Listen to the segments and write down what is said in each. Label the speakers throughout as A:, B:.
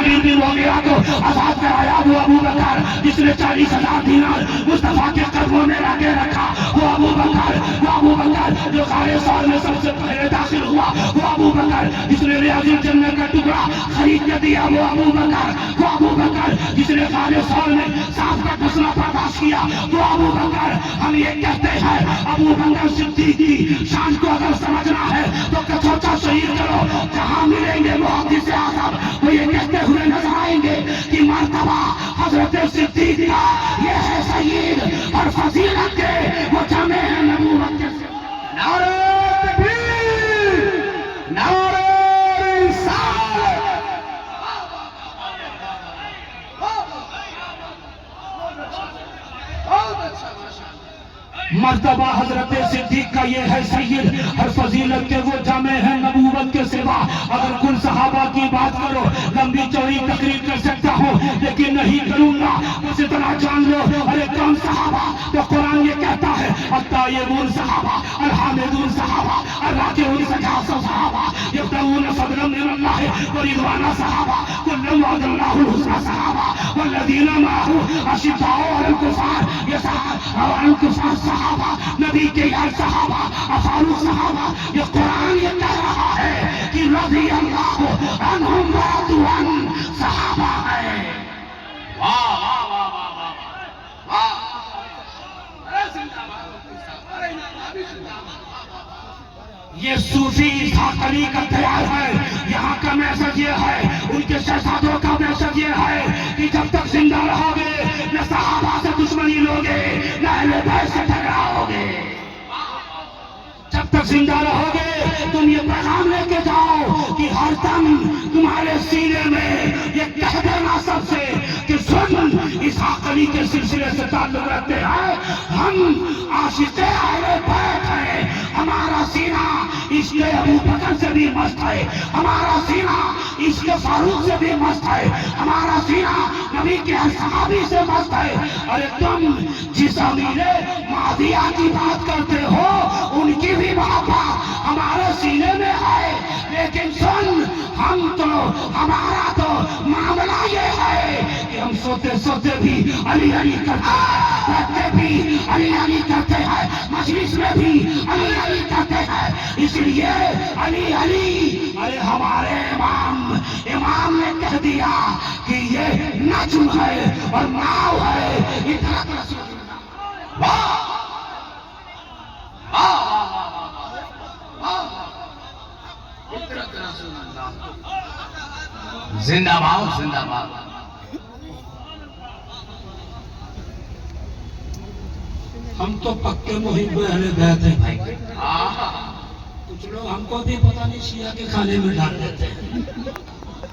A: عامر بن وغیرہ کو آزاد کرایا وہ ابو بکر، جس نے 40,000 دینار مصطفیٰ کے قدموں میں لا کے رکھا وہ ابو بکر، وہ ابو بکر جو غار ثور میں سب سے پہلے داخل ہوا وہ ابو بکر، جس نے ریاض الجنہ کا ٹکڑا خرید کے دیا وہ ابو بکر، وہ ابو بکر جس نے غار ثور میں سانپ کا گھسنا برداشت کیا وہ ابو بکر۔ ہم یہ کہتے ہیں ابو بکر صدیق کی شان کو اگر سمجھنا ہے تو کچوچا شہید کرو، جہاں ملیں گے محدث اعظم وہ یہ کہتے ہوئے نظر آئیں گے کہ مرتبہ حضرت صدیق کا یہ ہے سید اور فضیلت کے وہ جامع ہیں نبوت کے۔
B: نعرہ تکبیر، نعرہ رسالت۔
A: مرتبہ حضرت صدیق کا یہ ہے سید اور فضیلت کے وہ جامع ہیں نبوت کے سوا۔ اگر کل صحابہ کی بات کرو لمبی چوڑی تقریر کر سکتا ہوں لیکن نہیں کروں گا، بس اتنا جان لو ارے کون صحابہ؟ تو قرآن یہ کہتا ہے الطیبون صحابہ، الحامدون صحابہ، الراکعون سجاد صحابہ، یبتغون فضلا من اللہ ورضوانا صحابہ، کلا وعد اللہ الحسنى صحابہ، والذین معه اشداء علی الکفار الکفار صحابہ، نبی کے یار صحابہ، افعال صحابہ۔ یہ قرآن یہ کہہ رہا ہے کہ رضی اللہ عنہم ورضوا عنہ صحابہ ہے۔
B: واہ واہ واہ واہ واہ واہ، ارے زندہ باد، ارے نبی زندہ باد۔
A: یہ صوفی اسحاق علی کا خیال ہے، یہاں کا میسج یہ ہے، ان کے شہزادوں کا میسج یہ ہے کہ جب تک زندہ رہو گے نہ صحابہ سے دشمنی لوگے نہ اہل بیت سے ٹکراؤ گے۔ جب تک زندہ رہو گے تم یہ پیغام لے کے جاؤ کہ ہر دم تمہارے سینے میں یہ کہہ دینا سب سے کہ سن اسحاق علی کے سلسلے سے تعلق رکھتے ہیں، ہم عاشق اہل بیت ہیں، ہمارا سینہ عشق ابو بکر سے بھی مست ہے، ہمارا سینہ عشق فاروق سے بھی مست ہے، ہمارا سینہ نبی کے ہر صحابی سے مست ہے۔ ارے تم جس امیر معاویہ کی بات کرتے ہو ان کی بھی محبت ہمارے سینے میں ہے، لیکن سن ہم تو ہمارا تو معاملہ یہ ہے کہ ہم سوتے سوتے بھی علی علی کرتے ہیں، بیٹھتے بھی علی علی کرتے ہیں، مجلس میں بھی علی علی کرتے ہیں، اس لیے علی علی۔ ارے ہمارے امام نے کہہ دیا کہ یہ نجم ہے اور ناؤ ہے، ادرک رسول اللہ۔
B: واہ واہ واہ واہ واہ، ادرک رسول اللہ، زندہ باد زندہ باد۔
A: ہم تو پکے محب اہل بیت ہیں بھائی، کچھ لوگ ہم کو بھی پتہ نہیں شیعہ کے کھانے میں ڈال دیتے ہیں۔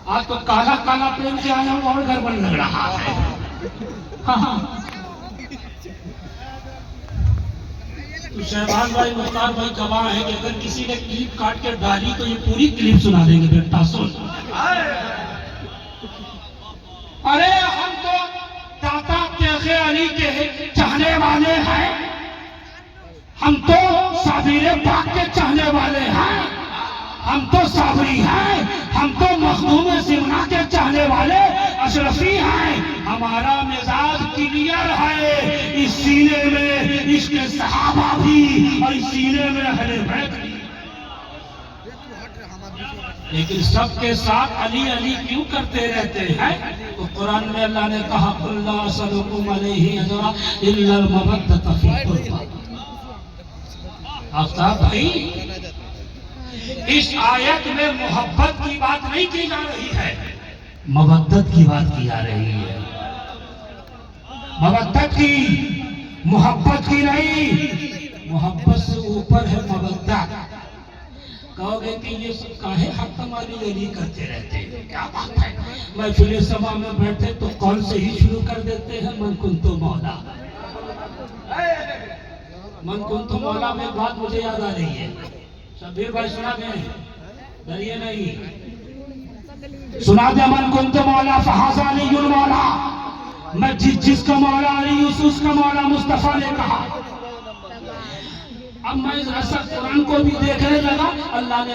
A: آج تو کالا کالا پہن کے آیا ہوں اور گھر بن لگ رہا ہے۔ تو شہباز بھائی مختار بھائی گواہ ہے کہ اگر کسی نے کلپ کاٹ کے ڈالی تو یہ پوری کلپ سنا دیں گے بیٹا سن۔ ارے ہم تو داتا تیغ علی کے چاہنے والے ہیں، ہم تو صابر پاک کے چاہنے والے ہیں، ہم تو صابری ہیں، ہم تو مخدوم زمنہ کے چاہنے والے اشرفی ہیں، ہمارا مزاج کلیئر ہے، اس سینے میں عشق صحابہ بھی اور اس سینے میں اہل بیت بھی۔ لیکن سب کے ساتھ علی علی کیوں کرتے رہتے ہیں؟ تو قرآن میں اللہ نے کہا قُلْ لَا أَسْأَلُكُمْ عَلَيْهِ أَجْرًا إِلَّا الْمَوَدَّةَ فِي الْقُرْبَى۔ آفتاب بھائی، اس آیت میں محبت کی بات نہیں کی جا رہی ہے، مودت کی بات کی جا رہی ہے، مودت کی، محبت کی نہیں۔ محبت سے اوپر ہے مودت۔ کہو گے کہ یہ سب کاہے حتم علی علی کرتے رہتے ہیں، کیا بات ہے؟ محفل سبا میں بیٹھے تو قول سے ہی شروع کر دیتے ہیں من کنت مولا، من کنت مولا میں بات مجھے یاد آ رہی ہے، شبیر بھائی سنا دیں، ڈریے نہیں، سنا دیں من کنت مولا فہذا علی المولا، میں جس کا مولا علی اس کا مولا مصطفیٰ نے کہا۔ اب میں ذرا سا قرآن کو بھی دیکھنے لگا، اللہ نے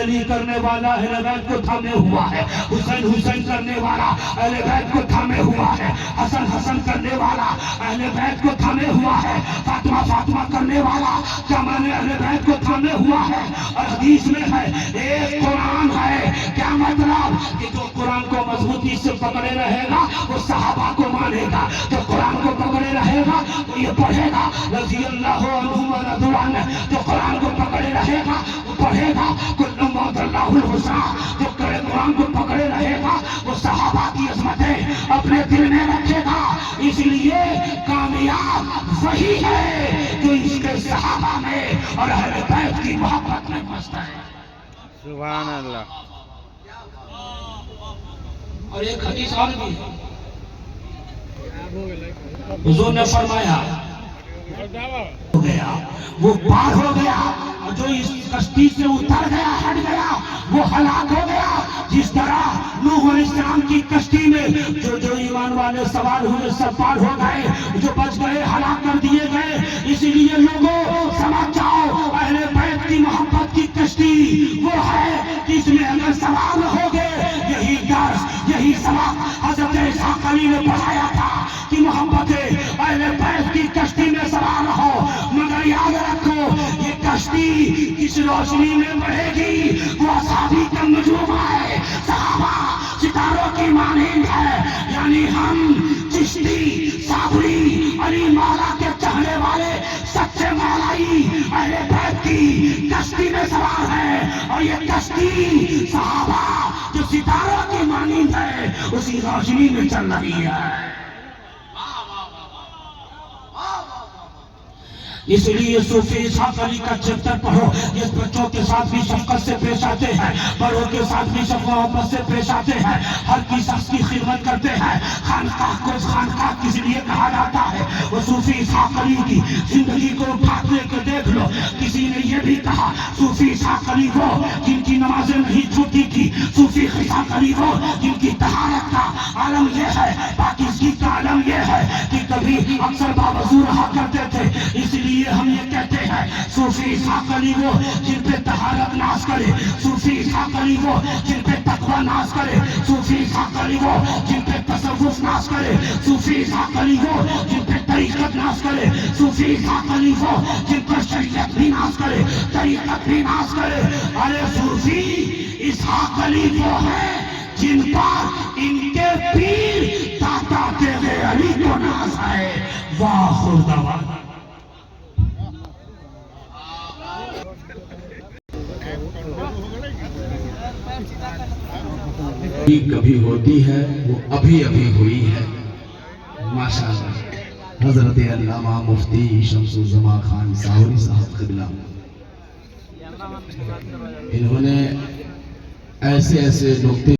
A: علی کرنے والا اہل بیت کو تھامے ہوا ہے، حسین حسین کرنے والا اہل بیت کو تھامے ہوا ہے، حسن حسن کرنے والا اہل بیت کو تھامے ہوا ہے، فاطمہ فاطمہ کرنے والا کیا مانے اہل بیت کو تھامے ہوا ہے۔ اور حدیث میں ہے ایک قرآن ہے، کیا مطلب کہ جو قرآن کو مضبوطی سے پکڑے رہے گا وہ صحابہ کو مانے گا، جو قرآن کو پکڑے رہے گا وہ یہ پڑھے گا رضی اللہ عنہم ورضوا عنہ، جو قرآن کو پکڑے رہے گا وہ پڑھے گا کل موت اللہ الحسنہ، جو قرآن کو پکڑے رہے گا وہ صحابہ کی عظمتیں اپنے دل میں رکھے گا۔ اس لیے کامیاب وہی ہے جو اس کے صحابہ میں اور اہل بیت کی محبت میں مست ہے۔
C: سبحان اللہ۔
A: اور ایک حدیث اور بھی ہے، حضور نے فرمایا ہو گیا وہ پار ہو گیا، اور جو اس کشتی سے اتر گیا ہٹ گیا وہ ہلاک ہو گیا، جس طرح نوح علیہ السلام کی کشتی میں جو ایمان والے سوار ہوئے سب پار ہو گئے، جو بچ گئے ہلاک کر دیے گئے۔ اسی لیے لوگوں سمجھ جاؤ اہل بیت کی محبت کی کشتی وہ ہے جس میں اگر سوار ہوگے، یہی درس یہی سبق حضرت اسحاق علی نے پڑھایا تھا کہ محبت اہل بیت کی کشتی میں سوار ہو، مگر یاد رکھو یہ کشتی کس روشنی میں بڑھے گی، وہ اصحابی کا نجوم ہے، صحابہ ستاروں کی مانند ہے، یعنی ہم چشتی صابری علی مولا کے چاہنے والے سچے مولائی اہل بیت کی کشتی میں سوار ہیں، اور یہ کشتی صحابہ جو ستاروں کی مانند ہے اسی روشنی میں چل رہی ہے۔ اس لیے صوفی اسحاق علی کا چیپٹر پڑھو، یہ بچوں کے ساتھ بھی شفقت سے پیش آتے ہیں، بڑوں کے ساتھ بھی شفقت محبت سے پیش آتے ہیں، ہر کی شخص کی خدمت کرتے ہیں۔ خانقاہ کو خانقاہ کس لیے کہا جاتا ہے؟ وہ صوفی اسحاق علی کی زندگی کو اٹھاتے کے دیکھ لو، کسی نے یہ بھی کہا صوفی اسحاق علی وہ جن کی نمازیں نہیں چھوٹی تھی، صوفی اسحاق علی وہ جن کی طہارت کا عالم یہ ہے، پاکیزگی کا عالم یہ ہے کہ کبھی اکثر باوضو رہا کرتے تھے۔ اس لیے ہم یہ کہتے ہیں صوفی اسحاق علی وہ جن پہ طہارت ناز کرے، صوفی اسحاق علی وہ جن پہ تقوی ناز کرے، صوفی اسحاق علی وہ جن پہ تصوف ناز کرے، صوفی اسحاق علی وہ جن پہ طریقت ناز کرے، صوفی اسحاق علی وہ جن پر شریعت بھی ناز کرے، طریقت بھی ناز کرے۔ ارے صوفی اسحاق علی وہ ہے جن پر ان کے پیر داتا تیغ علی کو ناز ہے۔ وآخر دعوانا
B: کبھی ہوتی ہے وہ ابھی ابھی ہوئی ہے۔ ماشاءاللہ حضرت علامہ مفتی شمس الزمان خان ساوری صاحب قبلہ، انہوں نے ایسے نقطے